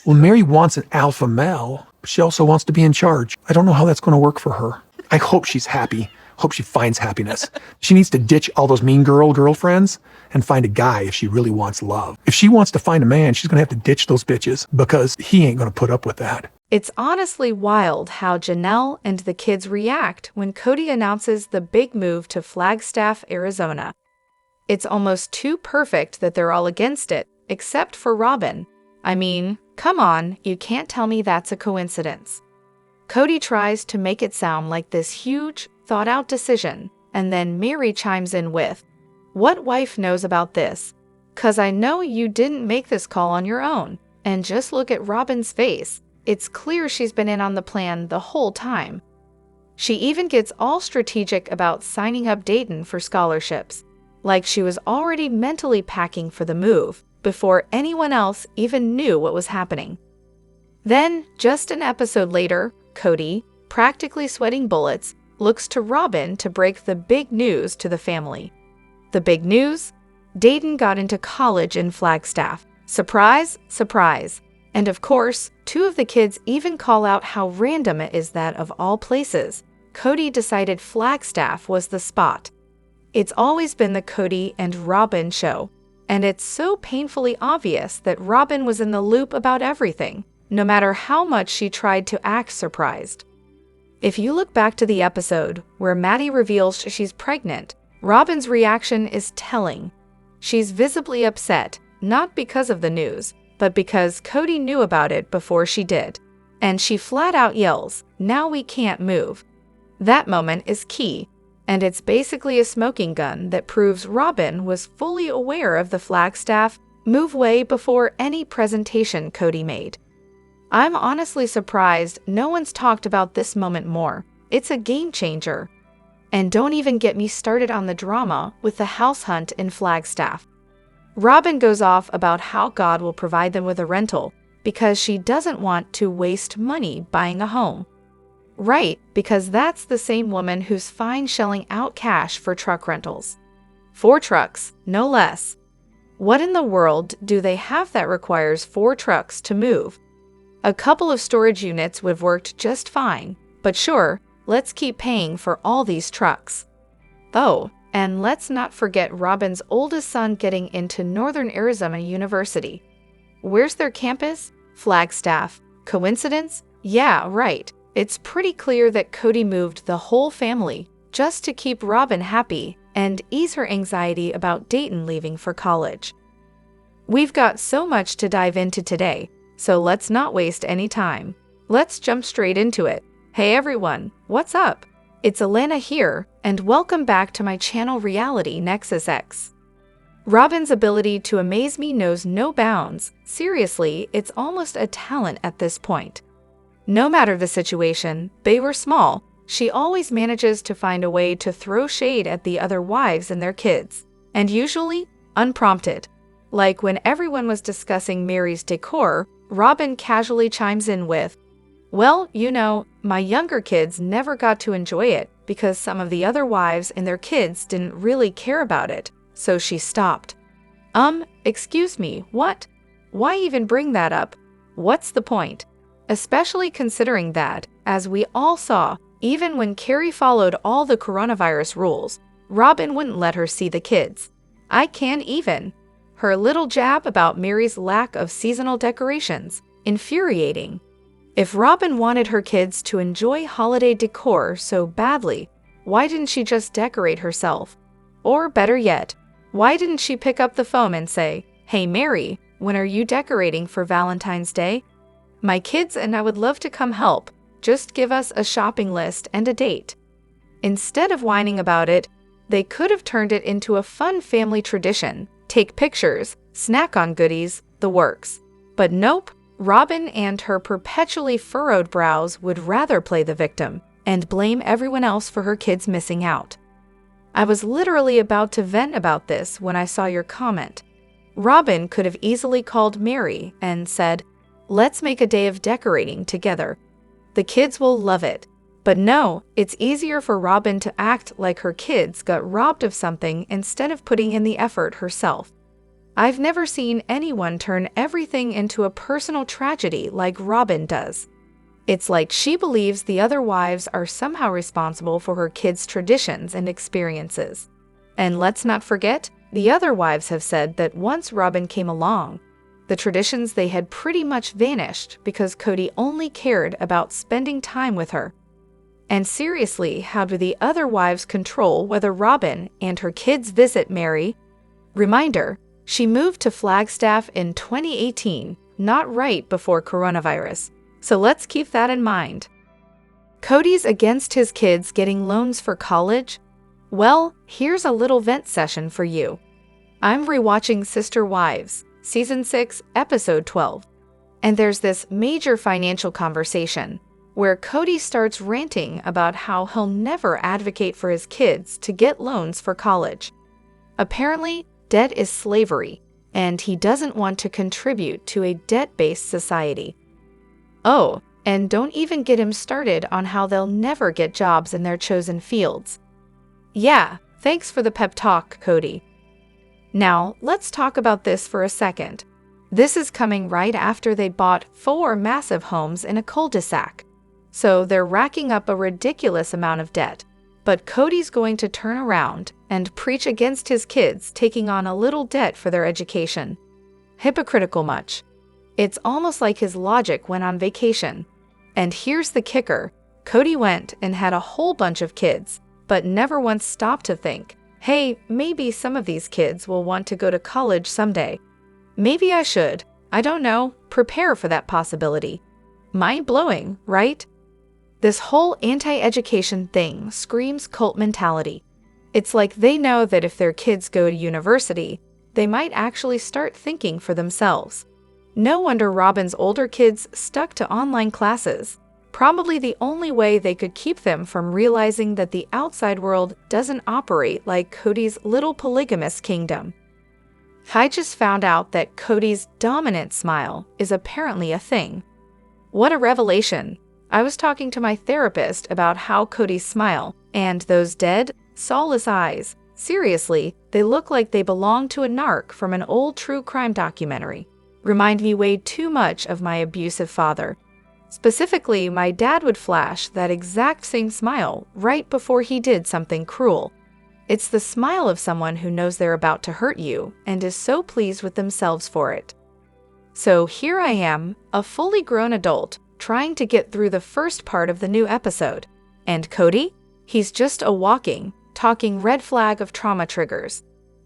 Well, Mary wants an alpha male, but she also wants to be in charge. I don't know how that's going to work for her. I hope she's happy. Hope she finds happiness. She needs to ditch all those mean girlfriends and find a guy if she really wants love. If she wants to find a man, she's going to have to ditch those bitches because he ain't going to put up with that. It's honestly wild how Janelle and the kids react when Kody announces the big move to Flagstaff, Arizona. It's almost too perfect that they're all against it, except for Robyns. I mean, come on, you can't tell me that's a coincidence. Kody tries to make it sound like this huge, thought-out decision, and then Mary chimes in with, "What wife knows about this? 'Cause I know you didn't make this call on your own." And just look at Robyns' face. It's clear she's been in on the plan the whole time. She even gets all strategic about signing up Dayton for scholarships, like she was already mentally packing for the move before anyone else even knew what was happening. Then, just an episode later, Kody, practically sweating bullets, looks to Robyns to break the big news to the family. The big news? Dayton got into college in Flagstaff. Surprise, surprise. And of course, two of the kids even call out how random it is that of all places, Kody decided Flagstaff was the spot. It's always been the Kody and Robyn show, and it's so painfully obvious that Robyns was in the loop about everything, no matter how much she tried to act surprised. If you look back to the episode where Maddie reveals she's pregnant, Robyns' reaction is telling. She's visibly upset, not because of the news, but because Kody knew about it before she did. And she flat out yells, "Now we can't move." That moment is key, and it's basically a smoking gun that proves Robyns was fully aware of the Flagstaff move way before any presentation Kody made. I'm honestly surprised no one's talked about this moment more. It's a game changer. And don't even get me started on the drama with the house hunt in Flagstaff. Robyns goes off about how God will provide them with a rental because she doesn't want to waste money buying a home. Right, because that's the same woman who's fine shelling out cash for truck rentals. 4 trucks, no less. What in the world do they have that requires 4 trucks to move? A couple of storage units would have worked just fine, but sure, let's keep paying for all these trucks. Oh, and let's not forget Robyns' oldest son getting into Northern Arizona University. Where's their campus? Flagstaff. Coincidence? Yeah, right. It's pretty clear that Kody moved the whole family just to keep Robyns happy and ease her anxiety about Dayton leaving for college. We've got so much to dive into today, so let's not waste any time. Let's jump straight into it. Hey everyone, what's up? It's Elena here, and welcome back to my channel Reality Nexus X. Robyns' ability to amaze me knows no bounds. Seriously, it's almost a talent at this point. No matter the situation, big or small, she always manages to find a way to throw shade at the other wives and their kids, and usually unprompted. Like when everyone was discussing Mary's decor, Robyns casually chimes in with, "Well, you know, my younger kids never got to enjoy it because some of the other wives and their kids didn't really care about it, so she stopped." Excuse me, what? Why even bring that up? What's the point? Especially considering that, as we all saw, even when Carrie followed all the coronavirus rules, Robyns wouldn't let her see the kids. I can't even. Her little jab about Mary's lack of seasonal decorations, infuriating. If Robyns wanted her kids to enjoy holiday decor so badly, why didn't she just decorate herself? Or better yet, why didn't she pick up the phone and say, "Hey Mary, when are you decorating for Valentine's Day? My kids and I would love to come help. Just give us a shopping list and a date." Instead of whining about it, they could have turned it into a fun family tradition. Take pictures, snack on goodies, the works. But nope, Robyns and her perpetually furrowed brows would rather play the victim and blame everyone else for her kids missing out. I was literally about to vent about this when I saw your comment. Robyns could have easily called Mary and said, "Let's make a day of decorating together. The kids will love it." But no, it's easier for Robyns to act like her kids got robbed of something instead of putting in the effort herself. I've never seen anyone turn everything into a personal tragedy like Robyns does. It's like she believes the other wives are somehow responsible for her kids' traditions and experiences. And let's not forget, the other wives have said that once Robyns came along, the traditions they had pretty much vanished because Kody only cared about spending time with her. And seriously, how do the other wives control whether Robyns and her kids visit Mary? Reminder, she moved to Flagstaff in 2018, not right before coronavirus. So let's keep that in mind. Kody's against his kids getting loans for college? Well, here's a little vent session for you. I'm rewatching Sister Wives, Season 6, Episode 12. And there's this major financial conversation where Kody starts ranting about how he'll never advocate for his kids to get loans for college. Apparently, debt is slavery, and he doesn't want to contribute to a debt-based society. Oh, and don't even get him started on how they'll never get jobs in their chosen fields. Yeah, thanks for the pep talk, Kody. Now, let's talk about this for a second. This is coming right after they bought 4 massive homes in a cul-de-sac. So they're racking up a ridiculous amount of debt. But Kody's going to turn around and preach against his kids taking on a little debt for their education. Hypocritical much. It's almost like his logic went on vacation. And here's the kicker. Kody went and had a whole bunch of kids, but never once stopped to think, hey, maybe some of these kids will want to go to college someday. Maybe I should, I don't know, prepare for that possibility. Mind-blowing, right? This whole anti-education thing screams cult mentality. It's like they know that if their kids go to university, they might actually start thinking for themselves. No wonder Robyns' older kids stuck to online classes. Probably the only way they could keep them from realizing that the outside world doesn't operate like Kody's little polygamous kingdom. I just found out that Kody's dominant smile is apparently a thing. What a revelation! I was talking to my therapist about how Kody's smile and those dead, soulless eyes, seriously, they look like they belong to a narc from an old true crime documentary. Remind me way too much of my abusive father. Specifically, my dad would flash that exact same smile right before he did something cruel. It's the smile of someone who knows they're about to hurt you and is so pleased with themselves for it. So here I am, a fully grown adult, trying to get through the first part of the new episode. And Kody? He's just a walking, talking red flag of trauma triggers.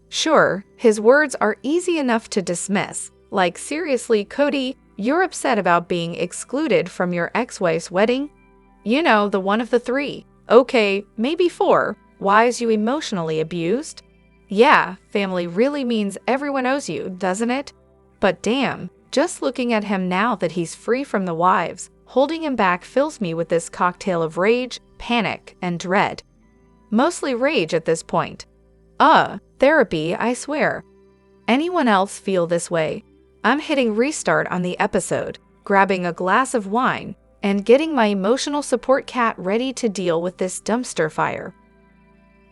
Sure, his words are easy enough to dismiss. Like, seriously, Kody, you're upset about being excluded from your ex-wife's wedding? You know, the one of the 3. Okay, maybe 4. Wives you emotionally abused? Yeah, family really means everyone owes you, doesn't it? But damn, just looking at him now that he's free from the wives, holding him back fills me with this cocktail of rage, panic, and dread. Mostly rage at this point. Therapy, I swear. Anyone else feel this way? I'm hitting restart on the episode, grabbing a glass of wine, and getting my emotional support cat ready to deal with this dumpster fire.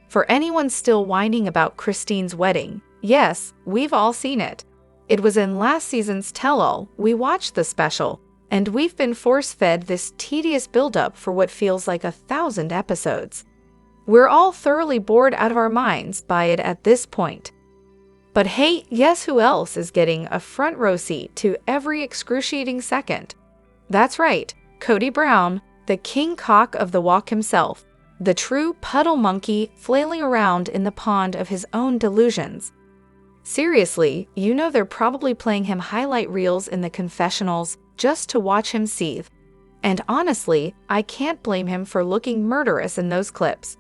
For anyone still whining about Christine's wedding, yes, we've all seen it. It was in last season's tell-all we watched the special, and we've been force-fed this tedious build-up for what feels like 1,000 episodes. We're all thoroughly bored out of our minds by it at this point. But hey, guess who else is getting a front row seat to every excruciating second? That's right, Kody Brown, the king cock of the walk himself, the true puddle monkey flailing around in the pond of his own delusions. Seriously, you know they're probably playing him highlight reels in the confessionals just to watch him seethe. And honestly, I can't blame him for looking murderous in those clips.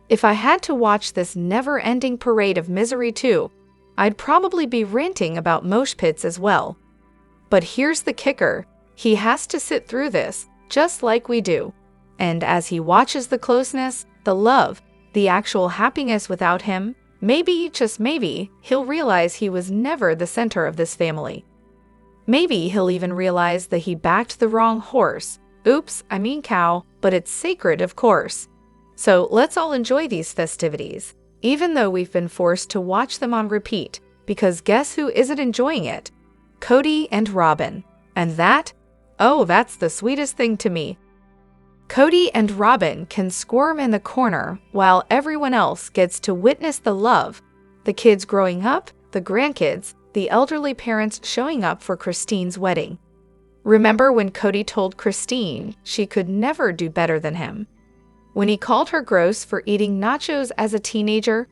If I had to watch this never-ending parade of misery too, I'd probably be ranting about mosh pits as well. But here's the kicker. He has to sit through this, just like we do. And as he watches the closeness, the love, the actual happiness without him, maybe, just maybe, he'll realize he was never the center of this family. Maybe he'll even realize that he backed the wrong horse. Oops, I mean cow, but it's sacred, of course. So let's all enjoy these festivities, even though we've been forced to watch them on repeat, because guess who isn't enjoying it? Kody&Robyn. And that? Oh, that's the sweetest thing to me. Kody&Robyn can squirm in the corner while everyone else gets to witness the love. The kids growing up, the grandkids, the elderly parents showing up for Christine's wedding. Remember when Kody told Christine she could never do better than him? When he called her gross for eating nachos as a teenager?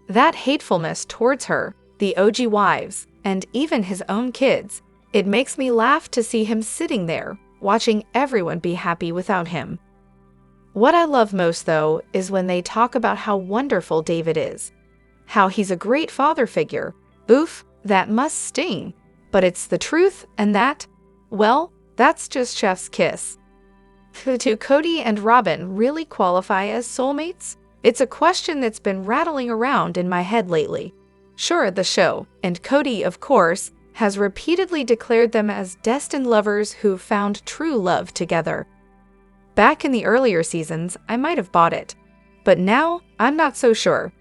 That hatefulness towards her, the OG wives, and even his own kids, it makes me laugh to see him sitting there, watching everyone be happy without him. What I love most, though, is when they talk about how wonderful David is. How he's a great father figure. Oof, that must sting. But it's the truth, and that, well, that's just chef's kiss. Do Kody&Robyn really qualify as soulmates? It's a question that's been rattling around in my head lately. Sure, the show, and Kody, of course, has repeatedly declared them as destined lovers who found true love together. Back in the earlier seasons, I might have bought it. But now, I'm not so sure.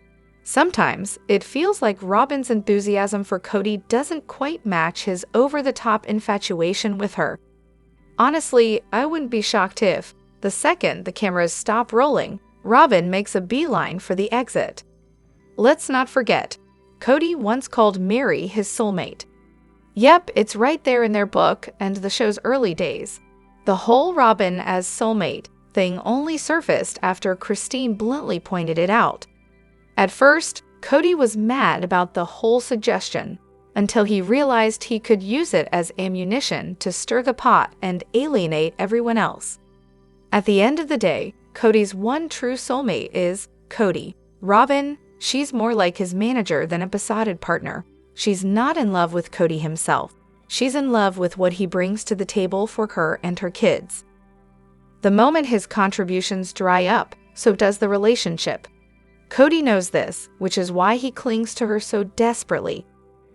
Sometimes, it feels like Robyn's enthusiasm for Kody doesn't quite match his over-the-top infatuation with her. Honestly, I wouldn't be shocked if, the second the cameras stop rolling, Robyn makes a beeline for the exit. Let's not forget, Kody once called Meri his soulmate. Yep, it's right there in their book and the show's early days. The whole Robyn as soulmate thing only surfaced after Christine bluntly pointed it out. At first, Kody was mad about the whole suggestion, until he realized he could use it as ammunition to stir the pot and alienate everyone else. At the end of the day, Kody's one true soulmate is Kody. Robyn, she's more like his manager than a besotted partner. She's not in love with Kody himself. She's in love with what he brings to the table for her and her kids. The moment his contributions dry up, so does the relationship. Kody knows this, which is why he clings to her so desperately.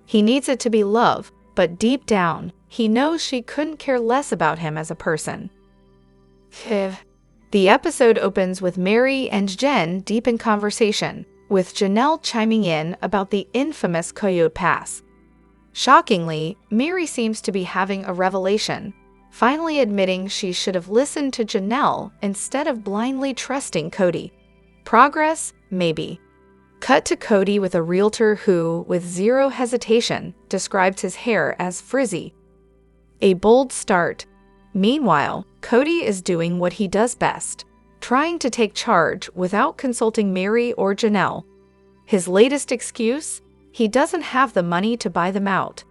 He needs it to be love, but deep down, he knows she couldn't care less about him as a person. The episode opens with Meri and Jen deep in conversation, with Janelle chiming in about the infamous Coyote Pass. Shockingly, Meri seems to be having a revelation, finally admitting she should have listened to Janelle instead of blindly trusting Kody. Progress? Maybe. Cut to Kody with a realtor who, with zero hesitation, describes his hair as frizzy. A bold start. Meanwhile, Kody is doing what he does best, trying to take charge without consulting Meri or Janelle. His latest excuse? He doesn't have the money to buy them out.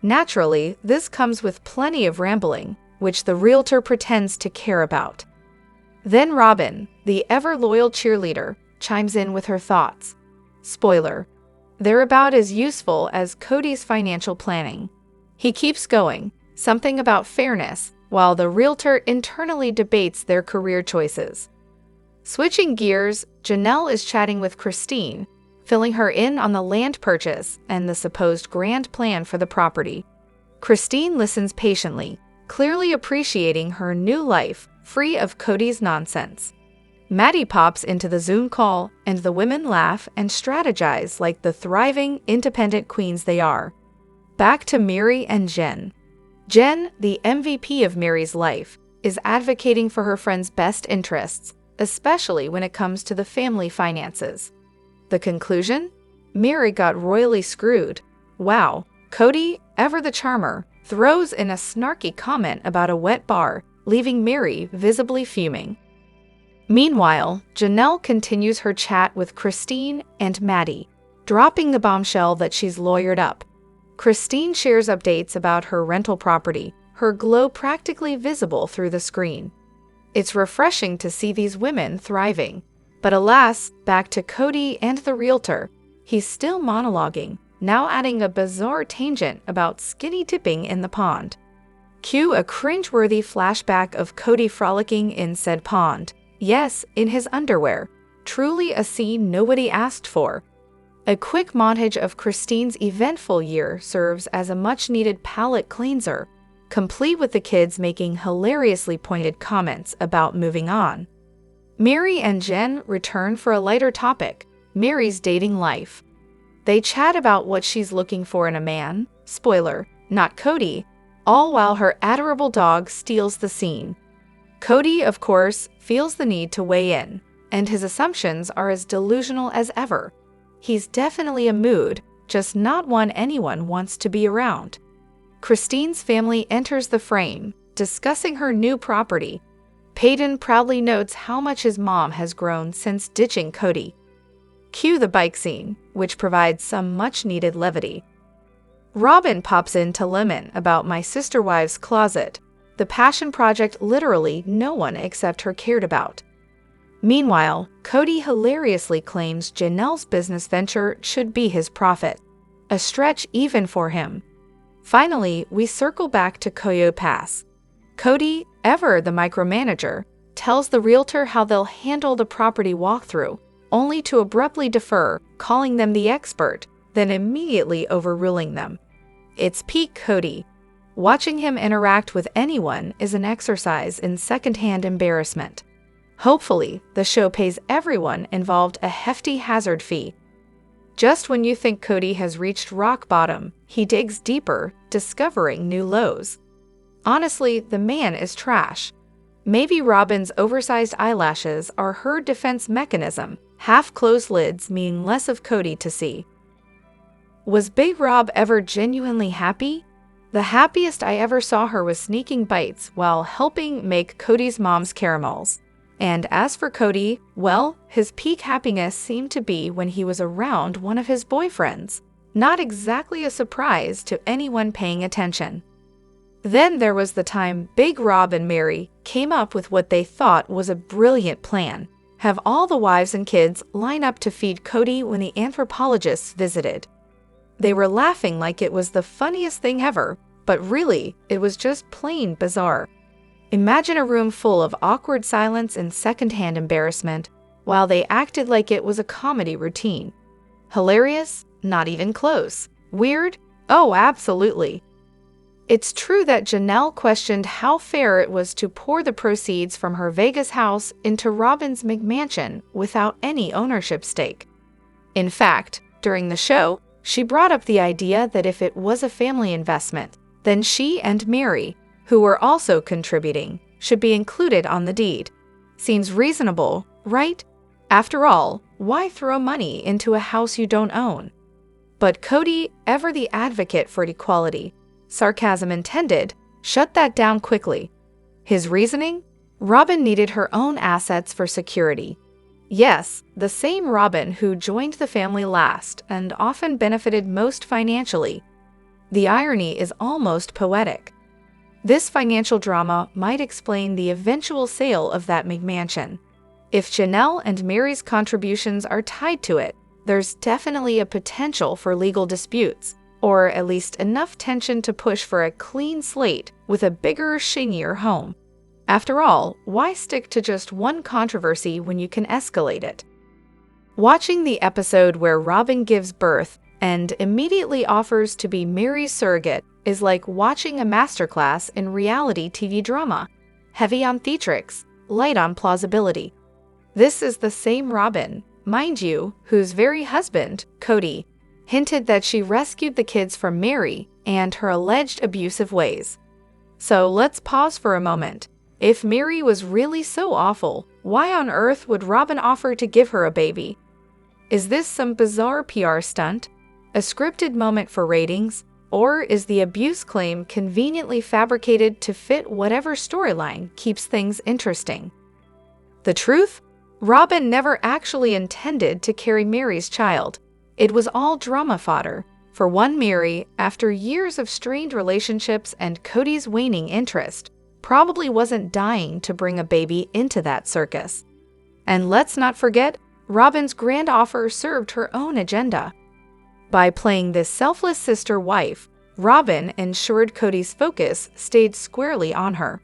Naturally, this comes with plenty of rambling, which the realtor pretends to care about. Then Robyn, the ever-loyal cheerleader, chimes in with her thoughts. Spoiler: they're about as useful as Kody's financial planning. He keeps going, something about fairness, while the realtor internally debates their career choices. Switching gears, Janelle is chatting with Christine, filling her in on the land purchase and the supposed grand plan for the property. Christine listens patiently, clearly appreciating her new life, free of Kody's nonsense. Maddie pops into the Zoom call, and the women laugh and strategize like the thriving, independent queens they are. Back to Meri and Jen. Jen, the MVP of Meri's life, is advocating for her friend's best interests, especially when it comes to the family finances. The conclusion? Meri got royally screwed. Wow. Kody, ever the charmer, throws in a snarky comment about a wet bar, leaving Meri visibly fuming. Meanwhile, Janelle continues her chat with Christine and Maddie, dropping the bombshell that she's lawyered up. Christine shares updates about her rental property, her glow practically visible through the screen. It's refreshing to see these women thriving. But alas, back to Kody and the realtor. He's still monologuing, now adding a bizarre tangent about skinny dipping in the pond. Cue a cringeworthy flashback of Kody frolicking in said pond. Yes, in his underwear. Truly a scene nobody asked for. A quick montage of Christine's eventful year serves as a much-needed palate cleanser, complete with the kids making hilariously pointed comments about moving on. Meri and Jen return for a lighter topic, Meri's dating life. They chat about what she's looking for in a man, spoiler, not Kody, all while her adorable dog steals the scene. Kody, of course, feels the need to weigh in, and his assumptions are as delusional as ever. He's definitely a mood, just not one anyone wants to be around. Christine's family enters the frame, discussing her new property. Peyton proudly notes how much his mom has grown since ditching Kody. Cue the bike scene, which provides some much-needed levity. Robyns pops in to lament about my sister wife's closet, the passion project literally no one except her cared about. Meanwhile, Kody hilariously claims Janelle's business venture should be his profit, a stretch even for him. Finally, we circle back to Koyo Pass. Kody, ever the micromanager, tells the realtor how they'll handle the property walkthrough, only to abruptly defer, calling them the expert, then immediately overruling them. It's peak Kody. Watching him interact with anyone is an exercise in secondhand embarrassment. Hopefully, the show pays everyone involved a hefty hazard fee. Just when you think Kody has reached rock bottom, he digs deeper, discovering new lows. Honestly, the man is trash. Maybe Robyns' oversized eyelashes are her defense mechanism. Half-closed lids mean less of Kody to see. Was Big Rob ever genuinely happy? The happiest I ever saw her was sneaking bites while helping make Kody's mom's caramels. And as for Kody, well, his peak happiness seemed to be when he was around one of his boyfriends. Not exactly a surprise to anyone paying attention. Then there was the time Big Rob and Mary came up with what they thought was a brilliant plan. Have all the wives and kids line up to feed Kody when the anthropologists visited. They were laughing like it was the funniest thing ever, but really, it was just plain bizarre. Imagine a room full of awkward silence and secondhand embarrassment, while they acted like it was a comedy routine. Hilarious? Not even close. Weird? Oh, absolutely. It's true that Janelle questioned how fair it was to pour the proceeds from her Vegas house into Robyns' McMansion without any ownership stake. In fact, during the show, she brought up the idea that if it was a family investment, then she and Mary, who were also contributing, should be included on the deed. Seems reasonable, right? After all, why throw money into a house you don't own? But Kody, ever the advocate for equality, sarcasm intended, shut that down quickly. His reasoning? Robyns needed her own assets for security. Yes, the same Robyns who joined the family last and often benefited most financially. The irony is almost poetic. This financial drama might explain the eventual sale of that McMansion. If Janelle and Mary's contributions are tied to it, there's definitely a potential for legal disputes, or at least enough tension to push for a clean slate with a bigger, shinier home. After all, why stick to just one controversy when you can escalate it? Watching the episode where Robyns gives birth and immediately offers to be Mary's surrogate is like watching a masterclass in reality TV drama, heavy on theatrics, light on plausibility. This is the same Robyns, mind you, whose very husband, Kody, hinted that she rescued the kids from Mary and her alleged abusive ways. So let's pause for a moment. If Mary was really so awful, why on earth would Robyns offer to give her a baby? Is this some bizarre PR stunt? A scripted moment for ratings? Or is the abuse claim conveniently fabricated to fit whatever storyline keeps things interesting? The truth? Robyns never actually intended to carry Mary's child. It was all drama fodder. For one, Mary, after years of strained relationships and Kody's waning interest, probably wasn't dying to bring a baby into that circus. And let's not forget, Robyns' grand offer served her own agenda. By playing this selfless sister wife, Robyns ensured Kody's focus stayed squarely on her.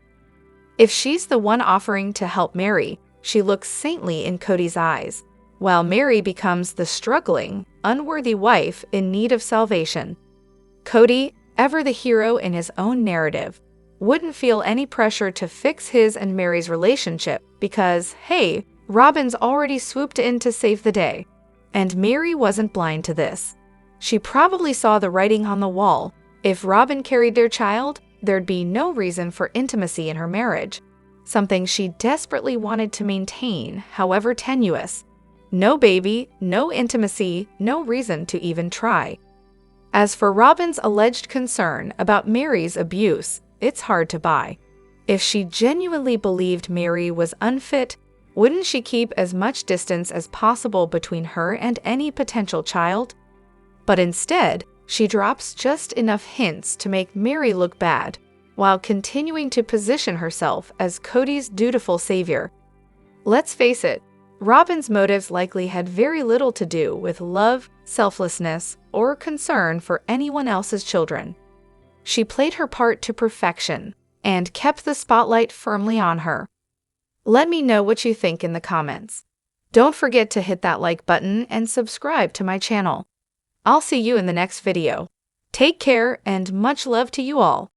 If she's the one offering to help Mary, she looks saintly in Kody's eyes, while Mary becomes the struggling, unworthy wife in need of salvation. Kody, ever the hero in his own narrative, wouldn't feel any pressure to fix his and Mary's relationship because, hey, Robyns already swooped in to save the day. And Mary wasn't blind to this. She probably saw the writing on the wall. If Robyn carried their child, there'd be no reason for intimacy in her marriage, something she desperately wanted to maintain, however tenuous. No baby, no intimacy, no reason to even try. As for Robyn's alleged concern about Mary's abuse, it's hard to buy. If she genuinely believed Mary was unfit, wouldn't she keep as much distance as possible between her and any potential child? But instead, she drops just enough hints to make Mary look bad, while continuing to position herself as Kody's dutiful savior. Let's face it, Robyn's motives likely had very little to do with love, selflessness, or concern for anyone else's children. She played her part to perfection and kept the spotlight firmly on her. Let me know what you think in the comments. Don't forget to hit that like button and subscribe to my channel. I'll see you in the next video. Take care and much love to you all.